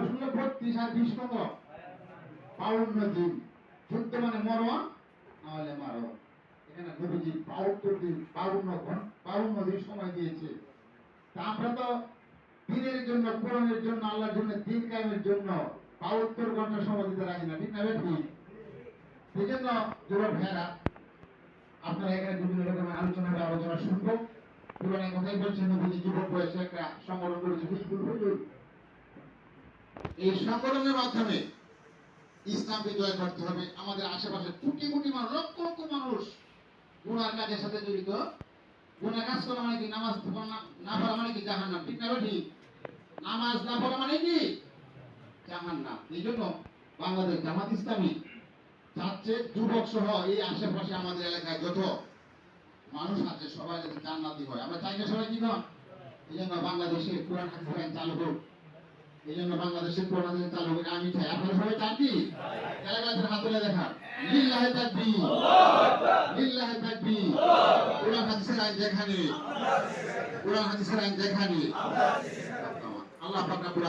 শুনলে 32 আর 20 কত 52 দিন। যুদ্ধ মানে মরণ, নাহলে মারো। এখানে নবীজি 72 দিন 52 দিন সময় দিয়েছে। তা আমরা তো দিনের জন্য, কোরআনের জন্য, আল্লাহর জন্য, দিন কায়েমের জন্য 72 ঘন্টা সময় দিতে রাজি না, ঠিক না বেঠি? এই জন্য যুবক ভাইয়েরা, আপনারা এখানে বিভিন্ন রকমের আলোচনা শুনবো। পুরানের কথাই বলছেন, নবীজি যুবক বয়সে একটা সংগঠন করেছে হিজবুল হুজুর। এই সংগঠনের মাধ্যমে ইসলামকে জয় করতে হবে। আমাদের আশেপাশে কোটি কোটি মানুষ, লক্ষ লক্ষ মানুষ গুনার কাজের সাথে জড়িত। গুনার কাজ করা মানে কি? নামাজ না পড়া মানে কি? জাহান্নাম, ঠিক না বেঠি? নামাজ না পড়া মানে কি? জাহান্নাম। এই জন্য বাংলাদেশ জামাত ইসলামী চাচ্ছে যুবক সহ এই আশেপাশে আমাদের এলাকায় যত মানুষ আছে সবাই যাতে জান্নাতি হয়। আমরা চাই না সবাই কি নয়? এই জন্য বাংলাদেশে কোরআন হাদিস আইন চালু হোক। এই জন্য বাংলাদেশের কোরআন হাদিস চালু হোক, আমি চাই। আপনারা সবাই চান কি? এলাকায় হাত তুলে দেখা, লিল্লাহি তাকবীর, লিল্লাহি তাকবীর। কোরআন হাদিসের আইন যেখানে, কোরআন হাদিসের আইন যেখানে, আল্লাহ পাক রব্বুল